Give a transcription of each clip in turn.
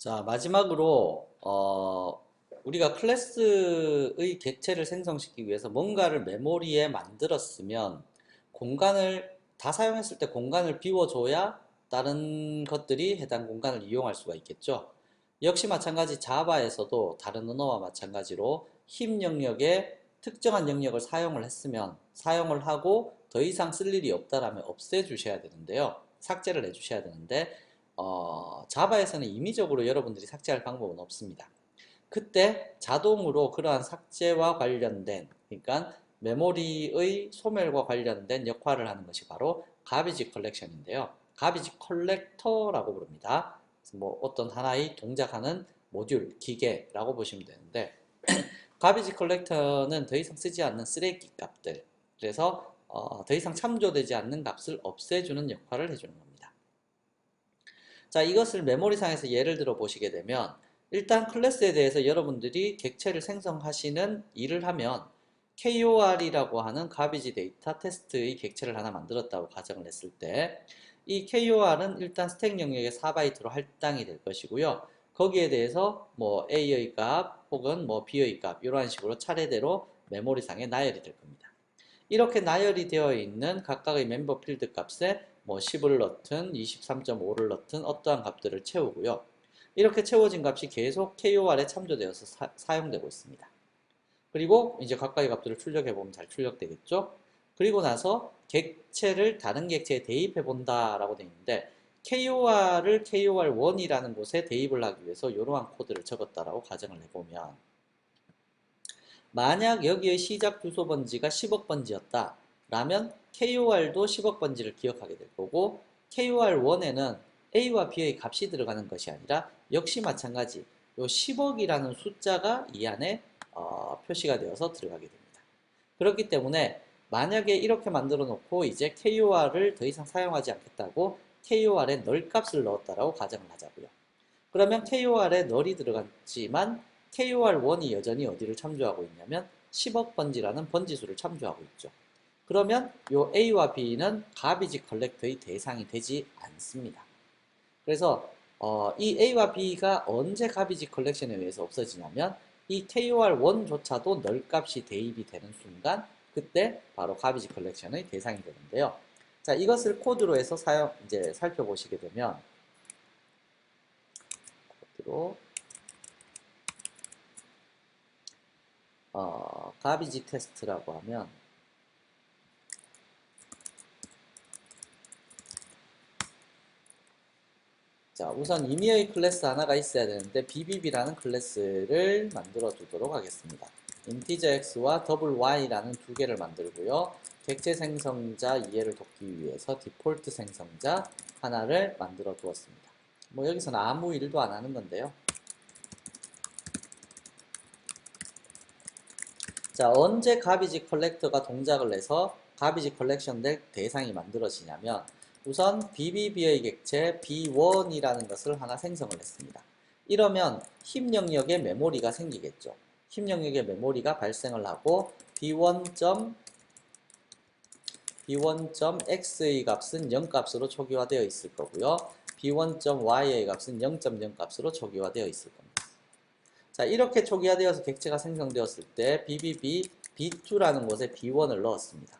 자, 마지막으로 우리가 클래스의 객체를 생성시키기 위해서 뭔가를 메모리에 만들었으면 공간을 다 사용했을 때 공간을 비워줘야 다른 것들이 해당 공간을 이용할 수가 있겠죠. 역시 마찬가지 자바에서도 다른 언어와 마찬가지로 힙 영역에 특정한 영역을 사용을 했으면 사용을 하고 더 이상 쓸 일이 없다라면 없애 주셔야 되는데요. 삭제를 해 주셔야 되는데 자바에서는 임의적으로 여러분들이 삭제할 방법은 없습니다. 그때 자동으로 그러한 삭제와 관련된, 그러니까 메모리의 소멸과 관련된 역할을 하는 것이 바로 가비지 컬렉션인데요. 가비지 컬렉터라고 부릅니다. 뭐 어떤 하나의 동작하는 모듈, 기계라고 보시면 되는데, 가비지 컬렉터는 더 이상 쓰지 않는 쓰레기 값들, 그래서 더 이상 참조되지 않는 값을 없애주는 역할을 해주는 겁니다. 자, 이것을 메모리상에서 예를 들어 보시게 되면 일단 클래스에 대해서 여러분들이 객체를 생성하시는 일을 하면 KOR이라고 하는 가비지 데이터 테스트의 객체를 하나 만들었다고 가정을 했을 때 이 KOR은 일단 스택 영역의 4바이트로 할당이 될 것이고요. 거기에 대해서 뭐 A의 값 혹은 뭐 B의 값 이런 식으로 차례대로 메모리상에 나열이 될 겁니다. 이렇게 나열이 되어 있는 각각의 멤버 필드 값에 뭐 10을 넣든 23.5를 넣든 어떠한 값들을 채우고요. 이렇게 채워진 값이 계속 KOR에 참조되어서 사용되고 있습니다. 그리고 이제 각각의 값들을 출력해 보면 잘 출력되겠죠. 그리고 나서 객체를 다른 객체에 대입해 본다라고 되어 있는데 KOR을 KOR1이라는 곳에 대입을 하기 위해서 이러한 코드를 적었다라고 가정을 해보면 만약 여기의 시작 주소 번지가 10억 번지였다 라면 KOR도 10억 번지를 기억하게 될 거고 KOR1에는 A와 B의 값이 들어가는 것이 아니라 역시 마찬가지 요 10억이라는 숫자가 이 안에 표시가 되어서 들어가게 됩니다. 그렇기 때문에 만약에 이렇게 만들어 놓고 이제 KOR을 더 이상 사용하지 않겠다고 KOR에 널 값을 넣었다라고 가정을 하자고요. 그러면 KOR에 널이 들어갔지만 KOR1이 여전히 어디를 참조하고 있냐면 10억 번지라는 번지수를 참조하고 있죠. 그러면 이 A와 B는 가비지 컬렉터의 대상이 되지 않습니다. 그래서 이 A와 B가 언제 가비지 컬렉션에 의해서 없어지냐면 이 KOR1조차도 널 값이 대입이 되는 순간 그때 바로 가비지 컬렉션의 대상이 되는데요. 자, 이것을 코드로 해서 이제 살펴보시게 되면 코드로 가비지 테스트라고 하면 자, 우선 임의의 클래스 하나가 있어야 되는데 BBB라는 클래스를 만들어 두도록 하겠습니다. 인티저 x와 더블 y라는 두 개를 만들고요. 객체 생성자 이해를 돕기 위해서 디폴트 생성자 하나를 만들어 두었습니다. 뭐 여기서는 아무 일도 안 하는 건데요. 자, 언제 가비지 컬렉터가 동작을 해서 가비지 컬렉션 될 대상이 만들어지냐면 우선 BBB의 객체 B1이라는 것을 하나 생성을 했습니다. 이러면 힙 영역에 메모리가 생기겠죠. 힙 영역에 메모리가 발생을 하고 B1.x의 값은 0 값으로 초기화되어 있을 거고요. B1.y의 값은 0.0 값으로 초기화되어 있을 겁니다. 자, 이렇게 초기화되어서 객체가 생성되었을 때 BBB B2라는 곳에 B1을 넣었습니다.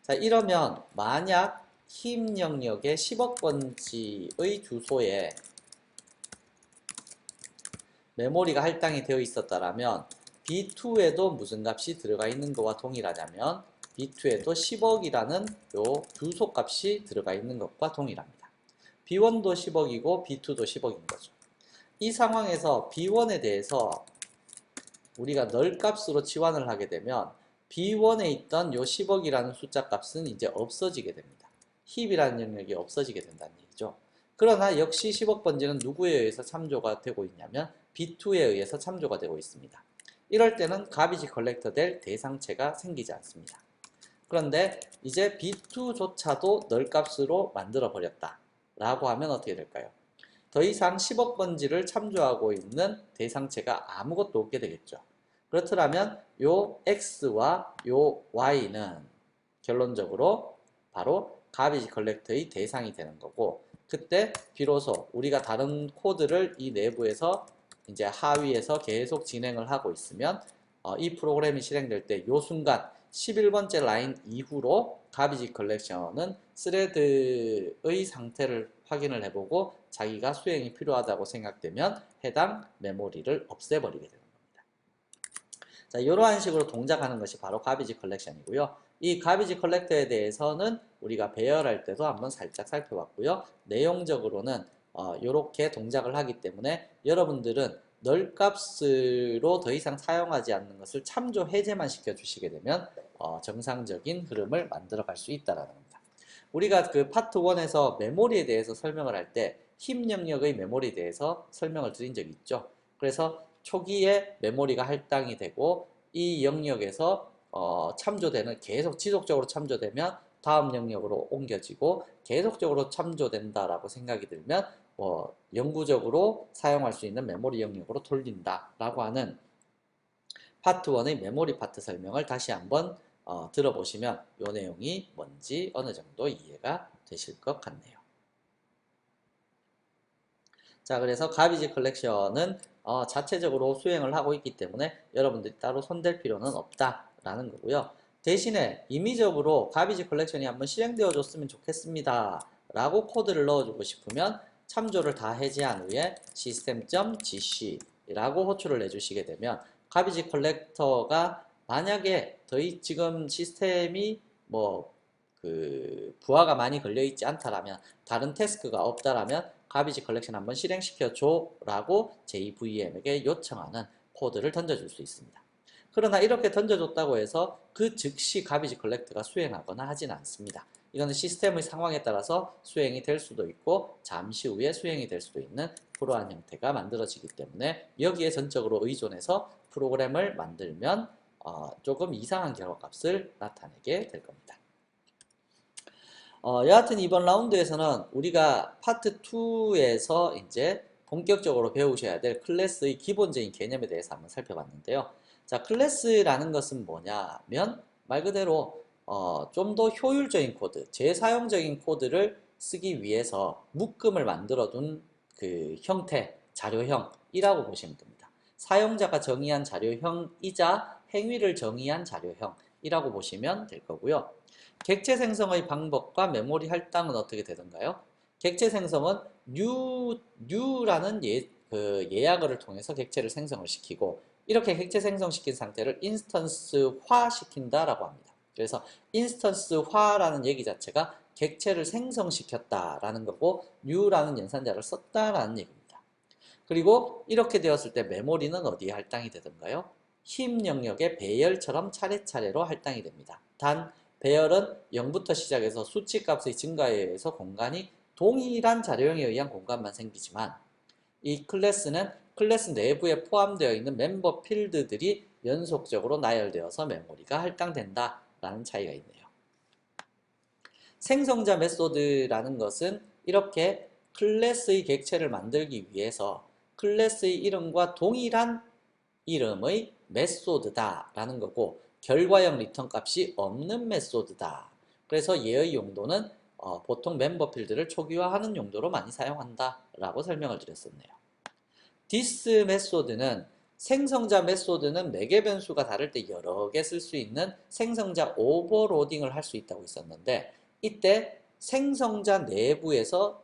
자, 이러면 만약 힙 영역의 10억 번지의 주소에 메모리가 할당이 되어 있었다라면 B2에도 무슨 값이 들어가 있는 것과 동일하냐면 B2에도 10억이라는 요 주소 값이 들어가 있는 것과 동일합니다. B1도 10억이고 B2도 10억인 거죠. 이 상황에서 B1에 대해서 우리가 널 값으로 치환을 하게 되면 B1에 있던 요 10억이라는 숫자 값은 이제 없어지게 됩니다. 힙이라는 영역이 없어지게 된다는 얘기죠. 그러나 역시 10억 번지는 누구에 의해서 참조가 되고 있냐면 B2에 의해서 참조가 되고 있습니다. 이럴 때는 가비지 컬렉터 될 대상체가 생기지 않습니다. 그런데 이제 B2조차도 널 값으로 만들어 버렸다 라고 하면 어떻게 될까요? 더 이상 10억 번지를 참조하고 있는 대상체가 아무것도 없게 되겠죠. 그렇더라면 요 X와 요 Y는 결론적으로 바로 가비지 컬렉터의 대상이 되는 거고 그때 비로소 우리가 다른 코드를 이 내부에서 이제 하위에서 계속 진행을 하고 있으면 이 프로그램이 실행될 때 요 순간 11번째 라인 이후로 가비지 컬렉션은 스레드의 상태를 확인을 해보고 자기가 수행이 필요하다고 생각되면 해당 메모리를 없애버리게 되는 겁니다. 자, 이러한 식으로 동작하는 것이 바로 가비지 컬렉션이고요. 이 가비지 컬렉터에 대해서는 우리가 배열할 때도 한번 살짝 살펴봤고요. 내용적으로는 이렇게 동작을 하기 때문에 여러분들은 널값으로 더 이상 사용하지 않는 것을 참조 해제만 시켜주시게 되면 정상적인 흐름을 만들어 갈 수 있다는 겁니다. 우리가 그 파트 1에서 메모리에 대해서 설명을 할 때 힙 영역의 메모리에 대해서 설명을 드린 적이 있죠. 그래서 초기에 메모리가 할당이 되고 이 영역에서 참조되는 계속 지속적으로 참조되면 다음 영역으로 옮겨지고 계속적으로 참조된다라고 생각이 들면 영구적으로 사용할 수 있는 메모리 영역으로 돌린다라고 하는 파트 1의 메모리 파트 설명을 다시 한번 들어보시면 이 내용이 뭔지 어느 정도 이해가 되실 것 같네요. 자, 그래서 가비지 컬렉션은 자체적으로 수행을 하고 있기 때문에 여러분들이 따로 손댈 필요는 없다라는 거고요. 대신에 임의적으로 가비지 컬렉션이 한번 실행되어 줬으면 좋겠습니다 라고 코드를 넣어주고 싶으면 참조를 다 해제한 후에 system.gc 라고 호출을 내주시게 되면 가비지 컬렉터가 만약에 지금 시스템이 부하가 많이 걸려있지 않다라면 다른 태스크가 없다라면 가비지 컬렉션 한번 실행시켜줘 라고 JVM에게 요청하는 코드를 던져줄 수 있습니다. 그러나 이렇게 던져줬다고 해서 그 즉시 가비지 컬렉터가 수행하거나 하진 않습니다. 이거는 시스템의 상황에 따라서 수행이 될 수도 있고 잠시 후에 수행이 될 수도 있는 그러한 형태가 만들어지기 때문에 여기에 전적으로 의존해서 프로그램을 만들면 조금 이상한 결과값을 나타내게 될 겁니다. 여하튼 이번 라운드에서는 우리가 파트 2에서 이제 본격적으로 배우셔야 될 클래스의 기본적인 개념에 대해서 한번 살펴봤는데요. 자, 클래스라는 것은 뭐냐면 말 그대로 좀 더 효율적인 코드, 재사용적인 코드를 쓰기 위해서 묶음을 만들어 둔 그 형태, 자료형이라고 보시면 됩니다. 사용자가 정의한 자료형이자 행위를 정의한 자료형이라고 보시면 될 거고요. 객체 생성의 방법과 메모리 할당은 어떻게 되던가요? 객체 생성은 new라는 예약어를 통해서 객체를 생성을 시키고 이렇게 객체 생성시킨 상태를 인스턴스화 시킨다라고 합니다. 그래서 인스턴스화라는 얘기 자체가 객체를 생성시켰다라는 거고 new라는 연산자를 썼다라는 얘기입니다. 그리고 이렇게 되었을 때 메모리는 어디에 할당이 되던가요? 힙 영역의 배열처럼 차례차례로 할당이 됩니다. 단 배열은 0부터 시작해서 수치값의 증가에 의해서 공간이 동일한 자료형에 의한 공간만 생기지만 이 클래스는 클래스 내부에 포함되어 있는 멤버 필드들이 연속적으로 나열되어서 메모리가 할당된다라는 차이가 있네요. 생성자 메소드라는 것은 이렇게 클래스의 객체를 만들기 위해서 클래스의 이름과 동일한 이름의 메소드다라는 거고 결과형 리턴 값이 없는 메소드다. 그래서 얘의 용도는 보통 멤버 필드를 초기화하는 용도로 많이 사용한다라고 설명을 드렸었네요. this 메소드는 생성자 메소드는 매개 변수가 다를 때 여러 개 쓸 수 있는 생성자 오버로딩을 할 수 있다고 있었는데 이때 생성자 내부에서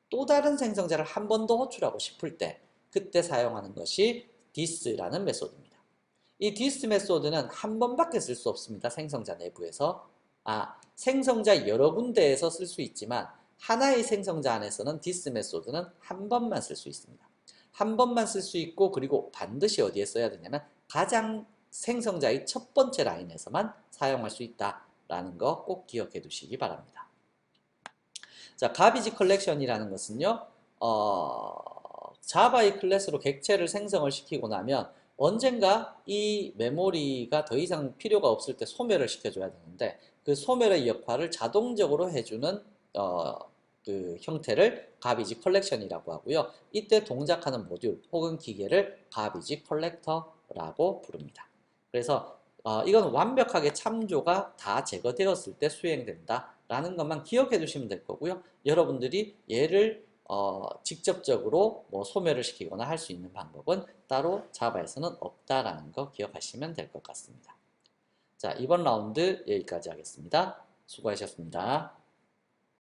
또 다른 생성자를 한 번 더 호출하고 싶을 때 그때 사용하는 것이 this라는 메소드입니다. 이 this 메소드는 한 번밖에 쓸 수 없습니다. 생성자 내부에서. 생성자 여러 군데에서 쓸 수 있지만 하나의 생성자 안에서는 this 메소드는 한 번만 쓸 수 있습니다. 한 번만 쓸 수 있고 그리고 반드시 어디에 써야 되냐면 가장 생성자의 첫 번째 라인에서만 사용할 수 있다라는 거 꼭 기억해 두시기 바랍니다. 자, 가비지 컬렉션이라는 것은요. 자바의 클래스로 객체를 생성을 시키고 나면 언젠가 이 메모리가 더 이상 필요가 없을 때 소멸을 시켜줘야 되는데 그 소멸의 역할을 자동적으로 해주는 그 형태를 가비지 컬렉션이라고 하고요. 이때 동작하는 모듈 혹은 기계를 가비지 컬렉터라고 부릅니다. 그래서 이건 완벽하게 참조가 다 제거되었을 때 수행된다 라는 것만 기억해 두시면 될 거고요. 여러분들이 얘를 직접적으로 뭐 소멸을 시키거나 할 수 있는 방법은 따로 자바에서는 없다라는 거 기억하시면 될 것 같습니다. 자, 이번 라운드 여기까지 하겠습니다. 수고하셨습니다.